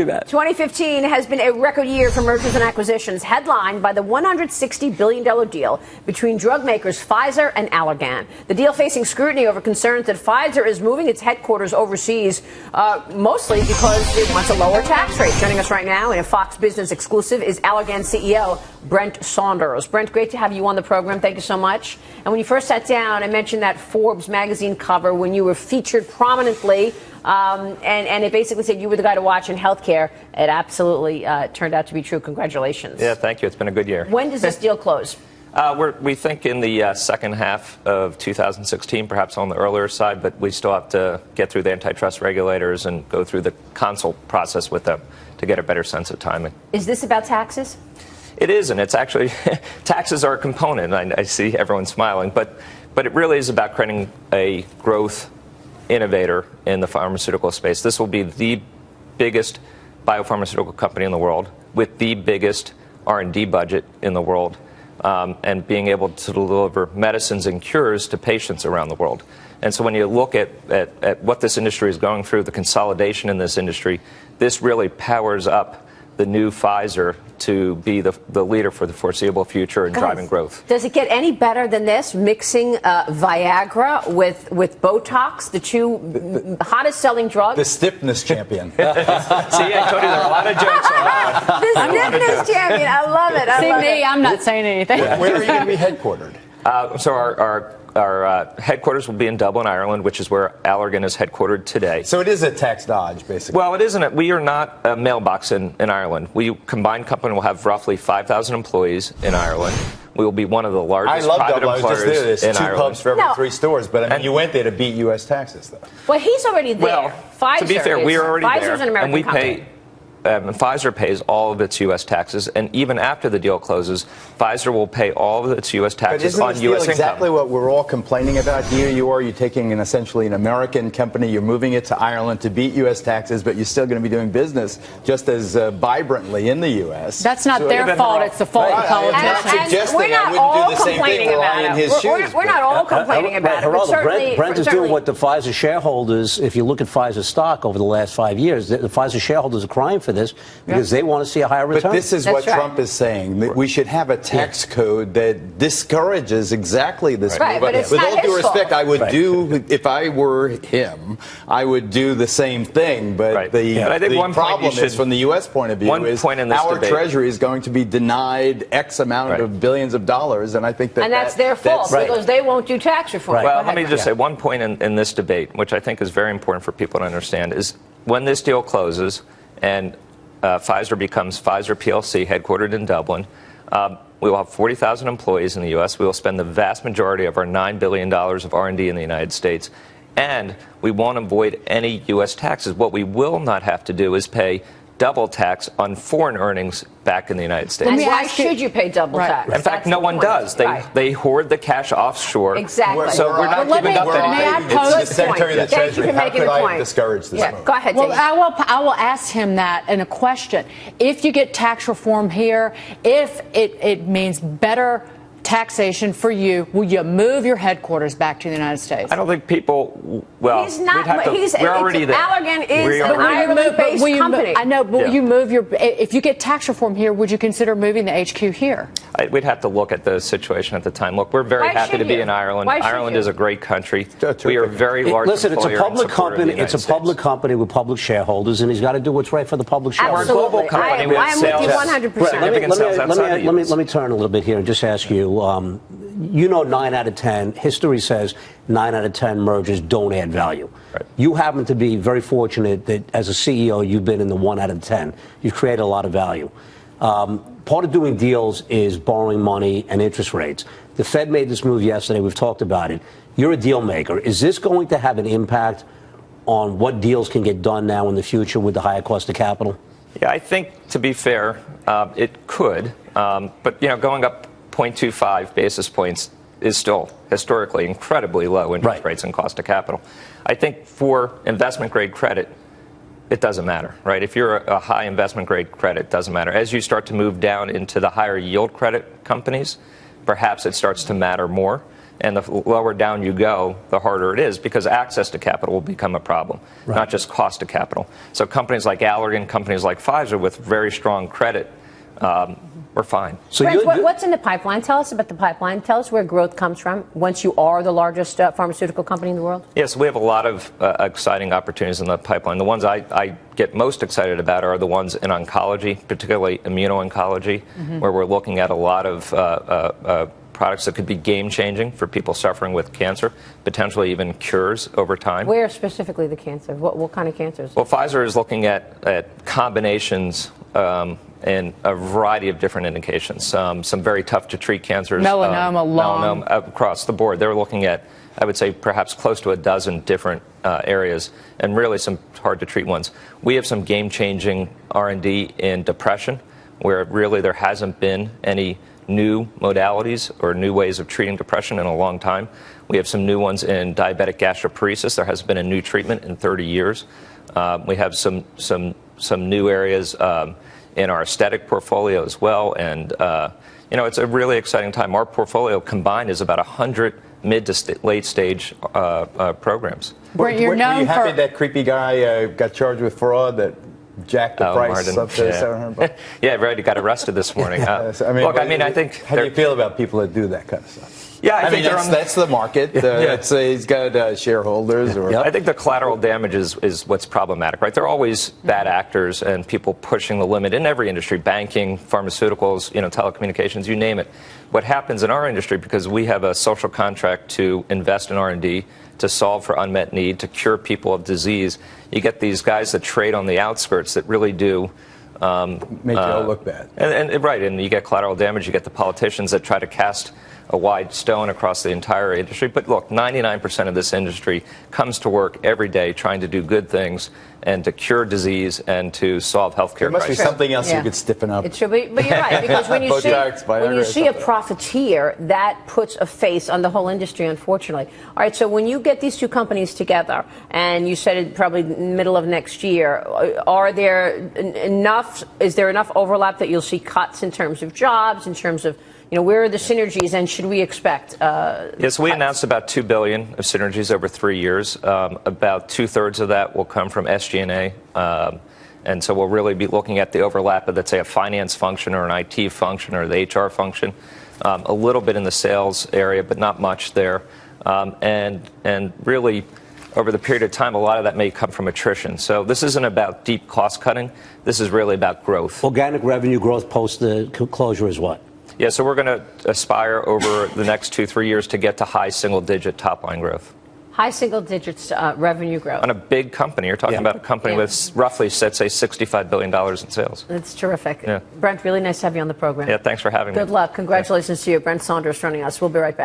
2015 has been a record year for mergers and acquisitions, headlined by the $160 billion deal between drug makers Pfizer and Allergan. The deal facing scrutiny over concerns that Pfizer is moving its headquarters overseas, mostly because it wants a lower tax rate. Joining us right now in a Fox Business exclusive is Allergan CEO Brent Saunders. Brent, great to have you on the program. Thank you so much. And when you first sat down, I mentioned that Forbes magazine cover when you were featured prominently. And it basically said you were the guy to watch in healthcare. It absolutely turned out to be true. Congratulations. Yeah, thank you. It's been a good year. When does this deal close? We think in the second half of 2016, perhaps on the earlier side, but we still have to get through the antitrust regulators and go through the consult process with them to get a better sense of timing. Is this about taxes? It isn't. It's actually taxes are a component. I see everyone smiling, but it really is about creating a growth innovator in the pharmaceutical space. This will be the biggest biopharmaceutical company in the world with the biggest R&D budget in the world, and being able to deliver medicines and cures to patients around the world. And so when you look at what this industry is going through, the consolidation in this industry, this really powers up the new Pfizer to be the leader for the foreseeable future in driving growth. Does it get any better than this? Mixing Viagra with Botox, the two hottest selling drugs? The stiffness champion. See, I told you there are a lot of jokes on that. The stiffness champion. I love it. I'm not saying anything. Where are you going to be headquartered? So our headquarters will be in Dublin, Ireland, which is where Allergan is headquartered today. So it is a tax dodge, basically. Well, it isn't. We are not a mailbox in Ireland. We combined company will have roughly 5,000 employees in Ireland. We will be one of the largest private employers in Ireland. I love Dublin. I was just there. There's two pubs for every three stores. But I mean, you went there to beat U.S. taxes, though. Well, he's already there. Well, Pfizer to be fair, we are already Pfizer's there, an American and we company. pay. Pfizer pays all of its U.S. taxes, and even after the deal closes, Pfizer will pay all of its U.S. taxes on U.S. income. Exactly what we're all complaining about here. You're taking essentially an American company, you're moving it to Ireland to beat U.S. taxes, but you're still going to be doing business just as vibrantly in the U.S. That's not their fault. It's the fault of politicians. We're not all complaining about it. We're not all complaining about it. But certainly, Brent is doing what the Pfizer shareholders, if you look at Pfizer stock over the last 5 years, the Pfizer shareholders are crying for this because they want to see a higher return. But this is what Trump is saying, that we should have a tax code that discourages exactly this move. But it's with not all due his respect, fault. I would do, if I were him, I would do the same thing. But the problem is, from the U.S. point of view, is our Treasury is going to be denied X amount of billions of dollars, and I think that... And that's their fault, because they won't do tax reform. Well, let me just say one point in this debate, which I think is very important for people to understand, is when this deal closes and Pfizer becomes Pfizer PLC, headquartered in Dublin, we will have 40,000 employees in the U.S. We will spend the vast majority of our $9 billion of R&D in the United States, and we won't avoid any U.S. taxes. What we will not have to do is pay double tax on foreign earnings back in the United States. And why should you pay double tax? In fact, no one does. They hoard the cash offshore. Exactly. So we're not giving up anything. It's the Secretary of the Treasury. How could I discourage this move? Go ahead, Well, I will ask him that in a question. If you get tax reform here, if it means better taxation for you, will you move your headquarters back to the United States? I don't think people. Well, he's not. We're already there. Allergan is an Ireland-based company. I know, but will you move your? If you get tax reform here, would you consider moving the HQ here? We'd have to look at the situation at the time. Look, we're very happy to be in Ireland. Ireland is a great country. We are very large. Listen, it's a public company. It's a public company with public sharedholders, and he's got to do what's right for the public shareholders. We're a global company with sales. I'm with you 100%. Significant sales outside the US. Let me turn a little bit here and just ask you. 9 out of 10, history says 9 out of 10 mergers don't add value. Right. You happen to be very fortunate that as a CEO, you've been in the 1 out of 10. You've created a lot of value. Part of doing deals is borrowing money and interest rates. The Fed made this move yesterday. We've talked about it. You're a deal maker. Is this going to have an impact on what deals can get done now in the future with the higher cost of capital? Yeah, I think, to be fair, it could. But, going up 0.25 basis points is still historically incredibly low interest rates and cost of capital. I think for investment-grade credit, it doesn't matter, right? If you're a high investment-grade credit, it doesn't matter. As you start to move down into the higher yield credit companies, perhaps it starts to matter more. And the lower down you go, the harder it is, because access to capital will become a problem, not just cost of capital. So companies like Allergan, companies like Pfizer with very strong credit, we're fine. So Brent, what's in the pipeline? Tell us about the pipeline. Tell us where growth comes from once you are the largest pharmaceutical company in the world. Yes, we have a lot of exciting opportunities in the pipeline. The ones I get most excited about are the ones in oncology, particularly immuno-oncology, where we're looking at a lot of products that could be game-changing for people suffering with cancer, potentially even cures over time. Where specifically the cancer? What kind of cancers? Well, Pfizer is looking at combinations in a variety of different indications. Some very tough-to-treat cancers. Melanoma, across the board. They're looking at, I would say, perhaps close to a dozen different areas, and really some hard-to-treat ones. We have some game-changing R&D in depression, where really there hasn't been any new modalities or new ways of treating depression in a long time. We have some new ones in diabetic gastroparesis. There hasn't been a new treatment in 30 years. We have some new areas in our aesthetic portfolio as well. And, it's a really exciting time. Our portfolio combined is about 100 mid to late stage programs. Were you happy that creepy guy got charged with fraud that jacked the price Martin. up to $700? Yeah, right. He got arrested this morning. I think. How do you feel about people that do that kind of stuff? Yeah, I mean that's the market. He's got shareholders. I think the collateral damage is what's problematic, right? There are always bad actors and people pushing the limit in every industry: banking, pharmaceuticals, telecommunications, you name it. What happens in our industry, because we have a social contract to invest in R&D, to solve for unmet need, to cure people of disease, you get these guys that trade on the outskirts that really do make you all look bad. And you get collateral damage. You get the politicians that try to cast a wide stone across the entire industry. But look, 99% of this industry comes to work every day trying to do good things and to cure disease and to solve healthcare There must crises. be something else you could stiffen up. It should be, but you're right, because when you see a profiteer, that puts a face on the whole industry, unfortunately. All right, so when you get these two companies together, and you said it probably middle of next year, is there enough overlap that you'll see cuts in terms of jobs, in terms of where are the synergies, and should we expect? Yes, we announced about $2 billion of synergies over 3 years. About 2/3 of that will come from SG&A. And so we'll really be looking at the overlap of, let's say, a finance function or an IT function or the HR function. A little bit in the sales area, but not much there. And really, over the period of time, a lot of that may come from attrition. So this isn't about deep cost cutting. This is really about growth. Organic revenue growth post the closure is what? Yeah, so we're going to aspire over the next 2-3 years to get to high single-digit top-line growth. High single digits revenue growth. On a big company. You're talking about a company with roughly, let's say, $65 billion in sales. That's terrific. Yeah. Brent, really nice to have you on the program. Yeah, thanks for having me. Good luck. Congratulations to you. Brent Saunders joining us. We'll be right back.